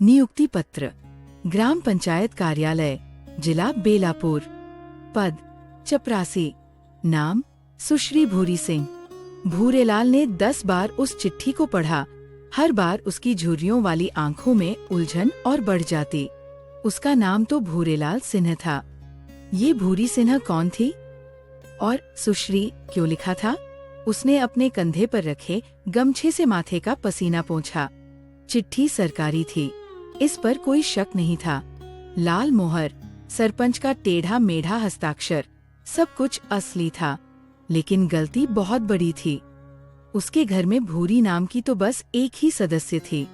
नियुक्ति पत्र, ग्राम पंचायत कार्यालय, जिला बेलापुर, पद चपरासी, नाम सुश्री भूरी सिंह। भूरेलाल ने 10 बार उस चिट्ठी को पढ़ा। हर बार उसकी झुर्रियों वाली आंखों में उलझन और बढ़ जाती। उसका नाम तो भूरेलाल सिन्हा था। ये भूरी सिन्हा कौन थी और सुश्री क्यों लिखा था? उसने अपने कंधे पर रखे गमछे से माथे का पसीना पोंछा। चिट्ठी सरकारी थी, इस पर कोई शक नहीं था। लाल मोहर, सरपंच का टेढ़ा मेढ़ा हस्ताक्षर, सब कुछ असली था। लेकिन गलती बहुत बड़ी थी। उसके घर में भूरी नाम की तो बस एक ही सदस्य थी,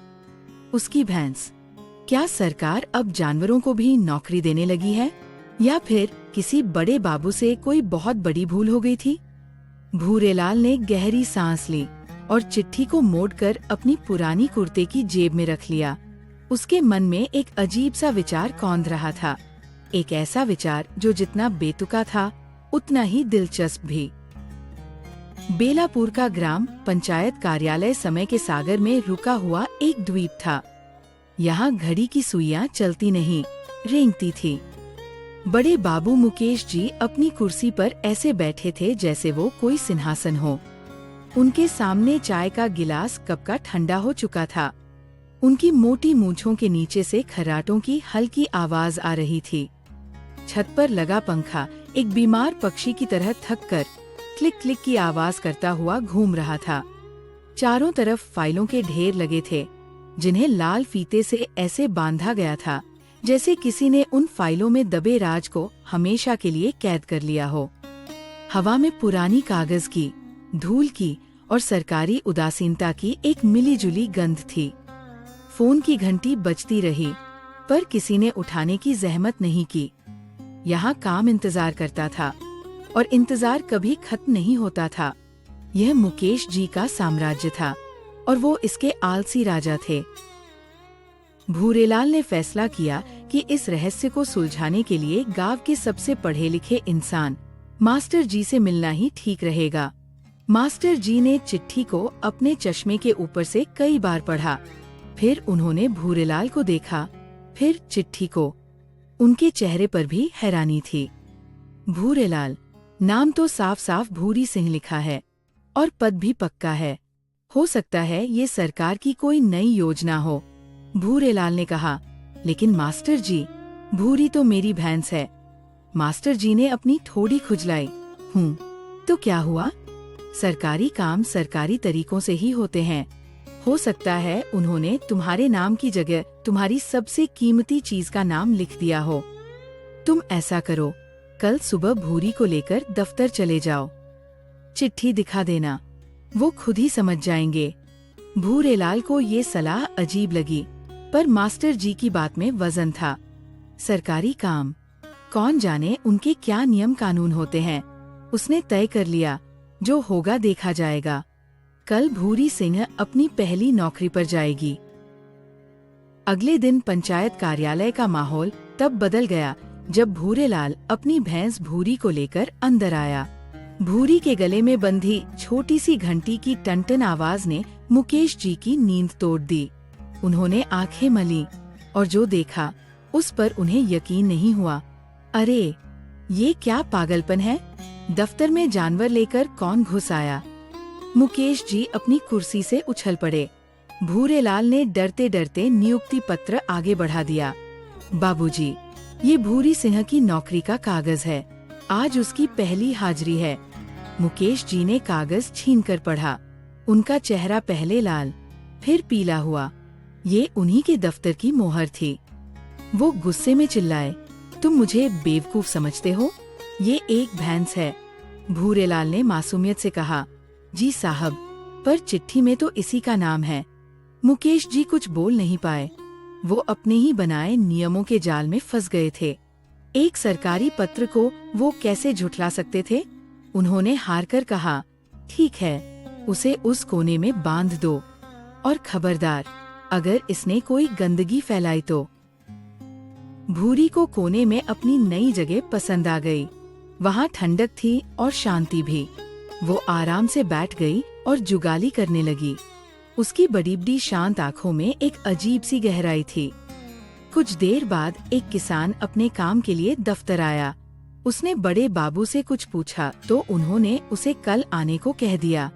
उसकी भैंस। क्या सरकार अब जानवरों को भी नौकरी देने लगी है, या फिर किसी बड़े बाबू से कोई बहुत बड़ी भूल हो गई थी? भूरेलाल ने गहरी सांस ली और चिट्ठी को मोड़कर अपनी पुरानी कुर्ते की जेब में रख लिया। उसके मन में एक अजीब सा विचार कौंध रहा था। एक ऐसा विचार जो जितना बेतुका था उतना ही दिलचस्प भी। बेलापुर का ग्राम पंचायत कार्यालय समय के सागर में रुका हुआ एक द्वीप था। यहाँ घड़ी की सुइयां चलती नहीं, रेंगती थी। बड़े बाबू मुकेश जी अपनी कुर्सी पर ऐसे बैठे थे जैसे वो कोई सिंहासन हो। उनके सामने चाय का गिलास कब का ठंडा हो चुका था। उनकी मोटी मूंछों के नीचे से खर्राटों की हल्की आवाज आ रही थी। छत पर लगा पंखा एक बीमार पक्षी की तरह थक कर क्लिक क्लिक की आवाज करता हुआ घूम रहा था। चारों तरफ फाइलों के ढेर लगे थे, जिन्हें लाल फीते से ऐसे बांधा गया था जैसे किसी ने उन फाइलों में दबे राज को हमेशा के लिए कैद कर लिया हो। हवा में पुरानी कागज की, धूल की और सरकारी उदासीनता की एक मिलीजुली गंध थी। फोन की घंटी बजती रही, पर किसी ने उठाने की जहमत नहीं की। यहाँ काम इंतजार करता था और इंतजार कभी खत्म नहीं होता था। यह मुकेश जी का साम्राज्य था और वो इसके आलसी राजा थे। भूरेलाल ने फैसला किया कि इस रहस्य को सुलझाने के लिए गांव के सबसे पढ़े लिखे इंसान मास्टर जी से मिलना ही ठीक रहेगा। मास्टर जी ने चिट्ठी को अपने चश्मे के ऊपर से कई बार पढ़ा। फिर उन्होंने भूरेलाल को देखा, फिर चिट्ठी को। उनके चेहरे पर भी हैरानी थी। भूरेलाल, नाम तो साफ साफ भूरी सिंह लिखा है और पद भी पक्का है। हो सकता है ये सरकार की कोई नई योजना हो, भूरेलाल ने कहा। लेकिन मास्टर जी, भूरी तो मेरी भैंस है। मास्टर जी ने अपनी ठोड़ी खुजलाई। तो क्या हुआ? सरकारी काम सरकारी तरीकों से ही होते हैं। हो सकता है उन्होंने तुम्हारे नाम की जगह तुम्हारी सबसे कीमती चीज का नाम लिख दिया हो। तुम ऐसा करो, कल सुबह भूरी को लेकर दफ्तर चले जाओ। चिट्ठी दिखा देना, वो खुद ही समझ जाएंगे। भूरेलाल को ये सलाह अजीब लगी, पर मास्टर जी की बात में वजन था। सरकारी काम, कौन जाने उनके क्या नियम कानून होते हैं। उसने तय कर लिया, जो होगा देखा जाएगा। कल भूरी सिंह अपनी पहली नौकरी पर जाएगी। अगले दिन पंचायत कार्यालय का माहौल तब बदल गया जब भूरेलाल अपनी भैंस भूरी को लेकर अंदर आया। भूरी के गले में बंधी छोटी सी घंटी की टनटन आवाज ने मुकेश जी की नींद तोड़ दी। उन्होंने आंखें मली और जो देखा उस पर उन्हें यकीन नहीं हुआ। अरे, ये क्या पागलपन है? दफ्तर में जानवर लेकर कौन घुस आया? मुकेश जी अपनी कुर्सी से उछल पड़े। भूरेलाल ने डरते डरते नियुक्ति पत्र आगे बढ़ा दिया। बाबूजी, ये भूरी सिंह की नौकरी का कागज है। आज उसकी पहली हाजिरी है। मुकेश जी ने कागज छीनकर पढ़ा। उनका चेहरा पहले लाल, फिर पीला हुआ। ये उन्हीं के दफ्तर की मोहर थी। वो गुस्से में चिल्लाए, तुम मुझे बेवकूफ समझते हो? ये एक भैंस है। भूरेलाल ने मासूमियत से कहा, जी साहब, पर चिट्ठी में तो इसी का नाम है। मुकेश जी कुछ बोल नहीं पाए। वो अपने ही बनाए नियमों के जाल में फंस गए थे। एक सरकारी पत्र को वो कैसे झुठला सकते थे? उन्होंने हार कर कहा, ठीक है, उसे उस कोने में बांध दो, और खबरदार, अगर इसने कोई गंदगी फैलाई तो। भूरी को कोने में अपनी नई जगह पसंद आ गई। वहाँ ठंडक थी और शांति भी। वो आराम से बैठ गई और जुगाली करने लगी। उसकी बड़ी बड़ी शांत आँखों में एक अजीब सी गहराई थी। कुछ देर बाद एक किसान अपने काम के लिए दफ्तर आया। उसने बड़े बाबू से कुछ पूछा तो उन्होंने उसे कल आने को कह दिया।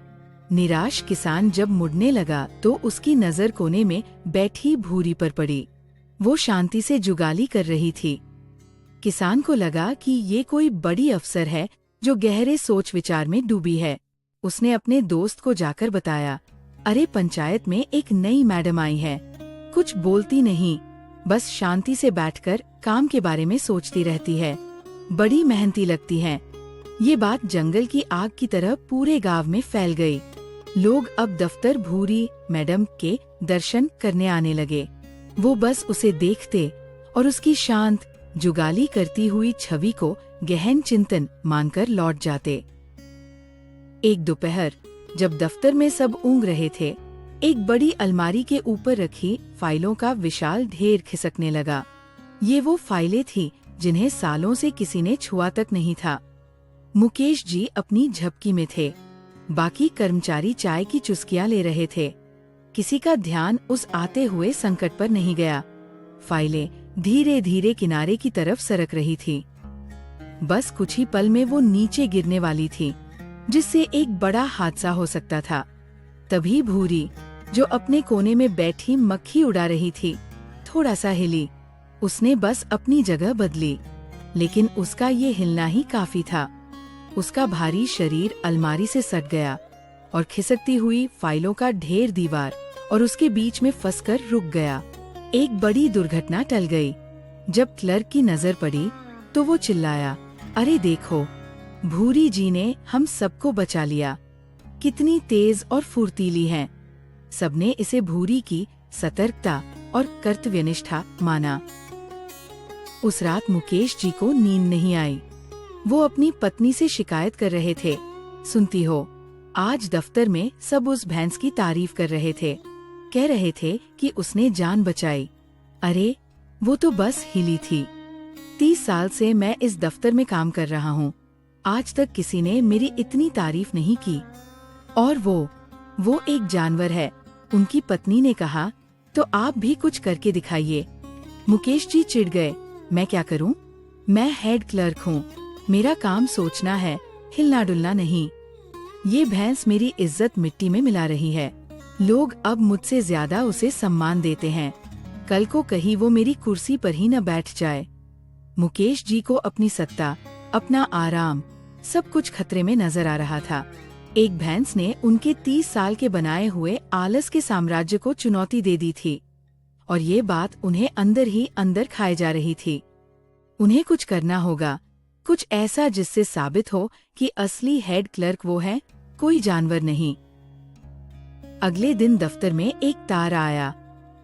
निराश किसान जब मुड़ने लगा तो उसकी नजर कोने में बैठी भूरी पर पड़ी। वो शांति से जुगाली कर रही थी। किसान को लगा कि ये कोई बड़ी अफसर है जो गहरे सोच विचार में डूबी है। उसने अपने दोस्त को जाकर बताया, अरे पंचायत में एक नई मैडम आई है, कुछ बोलती नहीं, बस शांति से बैठकर काम के बारे में सोचती रहती है, बड़ी मेहनती लगती है। ये बात जंगल की आग की तरह पूरे गांव में फैल गई। लोग अब दफ्तर भूरी मैडम के दर्शन करने आने लगे। वो बस उसे देखते और उसकी शांत जुगाली करती हुई छवि को गहन चिंतन मानकर लौट जाते। एक दोपहर जब दफ्तर में सब ऊँग रहे थे, एक बड़ी अलमारी के ऊपर रखी फाइलों का विशाल ढेर खिसकने लगा। ये वो फाइलें थी जिन्हें सालों से किसी ने छुआ तक नहीं था। मुकेश जी अपनी झपकी में थे, बाकी कर्मचारी चाय की चुस्कियां ले रहे थे। किसी का ध्यान उस आते हुए संकट पर नहीं गया। फाइलें धीरे धीरे किनारे की तरफ सरक रही थी। बस कुछ ही पल में वो नीचे गिरने वाली थी, जिससे एक बड़ा हादसा हो सकता था। तभी भूरी, जो अपने कोने में बैठी मक्खी उड़ा रही थी, थोड़ा सा हिली। उसने बस अपनी जगह बदली, लेकिन उसका ये हिलना ही काफी था। उसका भारी शरीर अलमारी से सट गया और खिसकती हुई फाइलों का ढेर दीवार और उसके बीच में फंसकर रुक गया। एक बड़ी दुर्घटना टल गई। जब क्लर्क की नजर पड़ी तो वो चिल्लाया, अरे देखो, भूरी जी ने हम सबको बचा लिया। कितनी तेज और फुर्तीली हैं। सबने इसे भूरी की सतर्कता और कर्तव्यनिष्ठा माना। उस रात मुकेश जी को नींद नहीं आई। वो अपनी पत्नी से शिकायत कर रहे थे, सुनती हो, आज दफ्तर में सब उस भैंस की तारीफ कर रहे थे, कह रहे थे कि उसने जान बचाई। अरे वो तो बस हिली थी। 30 साल से मैं इस दफ्तर में काम कर रहा हूँ, आज तक किसी ने मेरी इतनी तारीफ नहीं की। और वो एक जानवर है। उनकी पत्नी ने कहा, तो आप भी कुछ करके दिखाइए। मुकेश जी चिढ़ गए, मैं क्या करूं? मैं हेड क्लर्क हूं, मेरा काम सोचना है, हिलना डुलना नहीं। ये भैंस मेरी इज्जत मिट्टी में मिला रही है। लोग अब मुझसे ज्यादा उसे सम्मान देते हैं, कल को कहीं वो मेरी कुर्सी पर ही न बैठ जाए। मुकेश जी को अपनी सत्ता, अपना आराम, सब कुछ खतरे में नजर आ रहा था। एक भैंस ने उनके 30 साल के बनाए हुए आलस के साम्राज्य को चुनौती दे दी थी, और ये बात उन्हें अंदर ही अंदर खाए जा रही थी। उन्हें कुछ करना होगा, कुछ ऐसा जिससे साबित हो कि असली हेड क्लर्क वो है, कोई जानवर नहीं। अगले दिन दफ्तर में एक तार आया।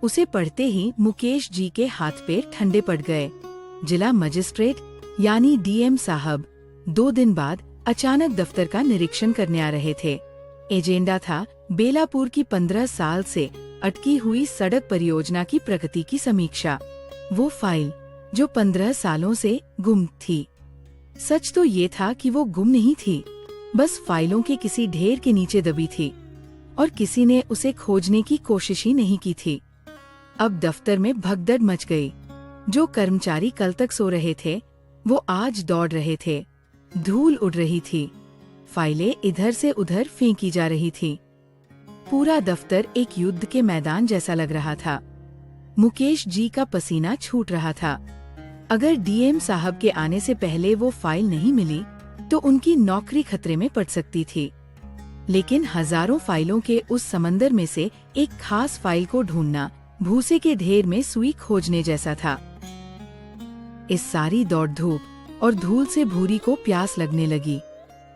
उसे पढ़ते ही मुकेश जी के हाथ पैर ठंडे पड़ गए। जिला मजिस्ट्रेट यानी डीएम साहब 2 दिन बाद अचानक दफ्तर का निरीक्षण करने आ रहे थे। एजेंडा था बेलापुर की 15 साल से अटकी हुई सड़क परियोजना की प्रगति की समीक्षा। वो फाइल जो 15 सालों से गुम थी। सच तो ये था कि वो गुम नहीं थी, बस फाइलों के किसी ढेर के नीचे दबी थी और किसी ने उसे खोजने की कोशिश ही नहीं की थी। अब दफ्तर में भगदड़ मच गई। जो कर्मचारी कल तक सो रहे थे, वो आज दौड़ रहे थे। धूल उड़ रही थी, फाइलें इधर से उधर फेंकी जा रही थी। पूरा दफ्तर एक युद्ध के मैदान जैसा लग रहा था। मुकेश जी का पसीना छूट रहा था। अगर डीएम साहब के आने से पहले वो फाइल नहीं मिली तो उनकी नौकरी खतरे में पड़ सकती थी। लेकिन हजारों फाइलों के उस समंदर में से एक खास फाइल को ढूंढना भूसे के ढेर में सुई खोजने जैसा था। इस सारी दौड़ धूप और धूल से भूरी को प्यास लगने लगी।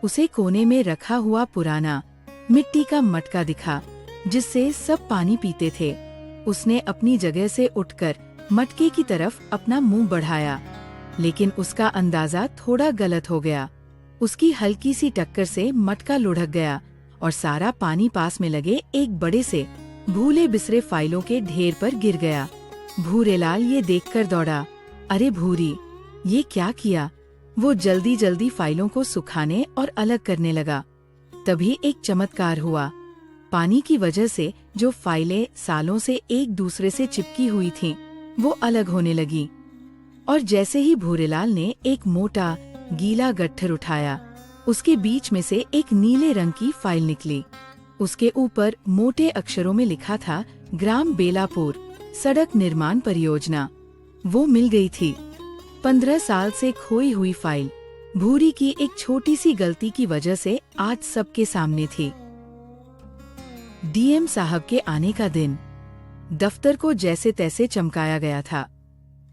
उसे कोने में रखा हुआ पुराना मिट्टी का मटका दिखा, जिससे सब पानी पीते थे। उसने अपनी जगह से उठकर मटके की तरफ अपना मुंह बढ़ाया, लेकिन उसका अंदाजा थोड़ा गलत हो गया। उसकी हल्की सी टक्कर से मटका लुढ़क गया और सारा पानी पास में लगे एक बड़े से भूले बिसरे फाइलों के ढेर पर गिर गया। भूरेलाल ये देखकर दौड़ा, अरे भूरी, ये क्या किया? वो जल्दी जल्दी फाइलों को सुखाने और अलग करने लगा। तभी एक चमत्कार हुआ। पानी की वजह से जो फाइलें सालों से एक दूसरे से चिपकी हुई थीं, वो अलग होने लगी। और जैसे ही भूरेलाल ने एक मोटा गीला गट्ठर उठाया, उसके बीच में से एक नीले रंग की फाइल निकली। उसके ऊपर मोटे अक्षरों में लिखा था, ग्राम बेलापुर, सड़क निर्माण परियोजना। वो मिल गई थी। 15 साल से खोई हुई फाइल भूरी की एक छोटी सी गलती की वजह से आज सबके सामने थी। डीएम साहब के आने का दिन दफ्तर को जैसे तैसे चमकाया गया था।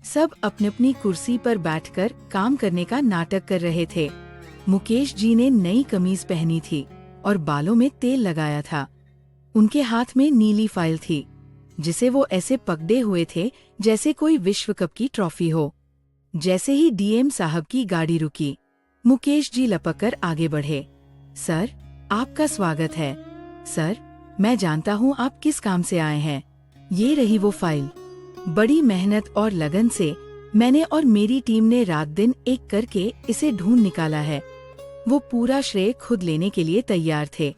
सब अपनी अपनी कुर्सी पर बैठकर काम करने का नाटक कर रहे थे। मुकेश जी ने नई कमीज पहनी थी और बालों में तेल लगाया था। उनके हाथ में नीली फाइल थी, जिसे वो ऐसे पकड़े हुए थे जैसे कोई विश्व कप की ट्रॉफी हो। जैसे ही डीएम साहब की गाड़ी रुकी, मुकेश जी लपककर आगे बढ़े। सर, आपका स्वागत है। सर, मैं जानता हूँ आप किस काम से आए हैं। ये रही वो फाइल। बड़ी मेहनत और लगन से मैंने और मेरी टीम ने रात दिन एक करके इसे ढूंढ निकाला है। वो पूरा श्रेय खुद लेने के लिए तैयार थे।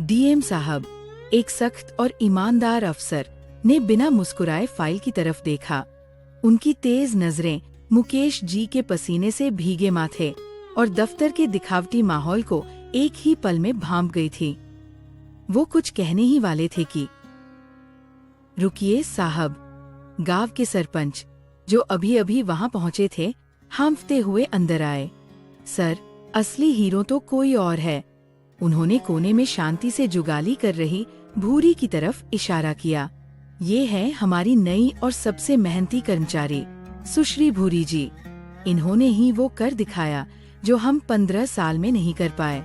डीएम साहब, एक सख्त और ईमानदार अफसर, ने बिना मुस्कुराए फाइल की तरफ देखा। उनकी तेज नजरें मुकेश जी के पसीने से भीगे माथे और दफ्तर के दिखावटी माहौल को एक ही पल में भांप गई थी। वो कुछ कहने ही वाले थे कि रुकिए साहब। गांव के सरपंच, जो अभी अभी वहां पहुंचे थे, हांफते हुए अंदर आए। सर, असली हीरो तो कोई और है। उन्होंने कोने में शांति से जुगाली कर रही भूरी की तरफ इशारा किया। ये है हमारी नई और सबसे मेहनती कर्मचारी, सुश्री भूरी जी। इन्होंने ही वो कर दिखाया जो हम 15 साल में नहीं कर पाए।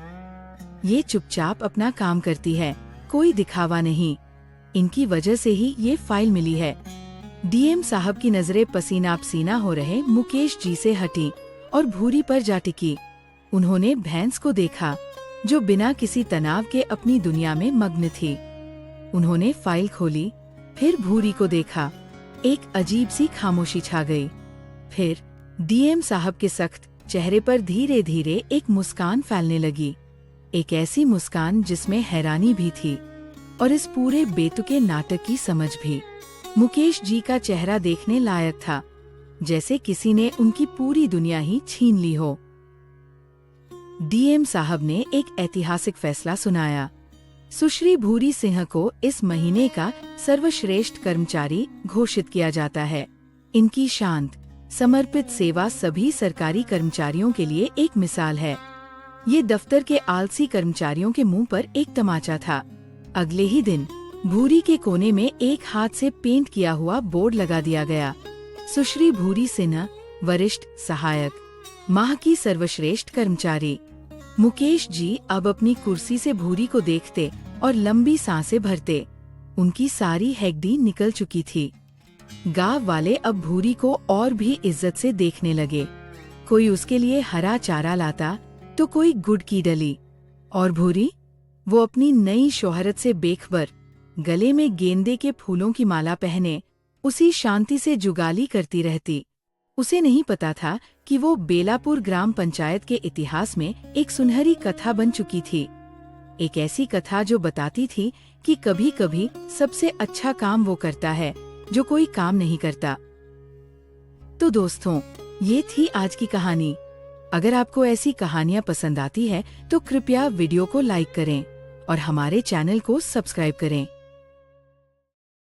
ये चुपचाप अपना काम करती है, कोई दिखावा नहीं। इनकी वजह से ही ये फाइल मिली है। डीएम साहब की नजरें पसीना पसीना हो रहे मुकेश जी से हटी और भूरी पर जा टिकी। उन्होंने भैंस को देखा, जो बिना किसी तनाव के अपनी दुनिया में मग्न थी। उन्होंने फाइल खोली, फिर भूरी को देखा। एक अजीब सी खामोशी छा गई। फिर डीएम साहब के सख्त चेहरे पर धीरे धीरे एक मुस्कान फैलने लगी। एक ऐसी मुस्कान जिसमें हैरानी भी थी और इस पूरे बेतुके नाटक की समझ भी। मुकेश जी का चेहरा देखने लायक था, जैसे किसी ने उनकी पूरी दुनिया ही छीन ली हो। डीएम साहब ने एक ऐतिहासिक फैसला सुनाया। सुश्री भूरी सिंह को इस महीने का सर्वश्रेष्ठ कर्मचारी घोषित किया जाता है। इनकी शांत, समर्पित सेवा सभी सरकारी कर्मचारियों के लिए एक मिसाल है। ये दफ्तर के आलसी कर्मचारियों के मुंह पर एक तमाचा था। अगले ही दिन भूरी के कोने में एक हाथ से पेंट किया हुआ बोर्ड लगा दिया गया। सुश्री भूरी सिन्हा, वरिष्ठ सहायक, माह की सर्वश्रेष्ठ कर्मचारी। मुकेश जी अब अपनी कुर्सी से भूरी को देखते और लंबी सांसें भरते। उनकी सारी हैगडी निकल चुकी थी। गांव वाले अब भूरी को और भी इज्जत से देखने लगे। कोई उसके लिए हरा चारा लाता तो कोई गुड़ की डली। और भूरी, वो अपनी नई शोहरत से बेखबर, गले में गेंदे के फूलों की माला पहने उसी शांति से जुगाली करती रहती। उसे नहीं पता था कि वो बेलापुर ग्राम पंचायत के इतिहास में एक सुनहरी कथा बन चुकी थी। एक ऐसी कथा जो बताती थी कि कभी कभी सबसे अच्छा काम वो करता है जो कोई काम नहीं करता। तो दोस्तों, ये थी आज की कहानी। अगर आपको ऐसी कहानियाँ पसंद आती है तो कृपया वीडियो को लाइक करें और हमारे चैनल को सब्सक्राइब करें।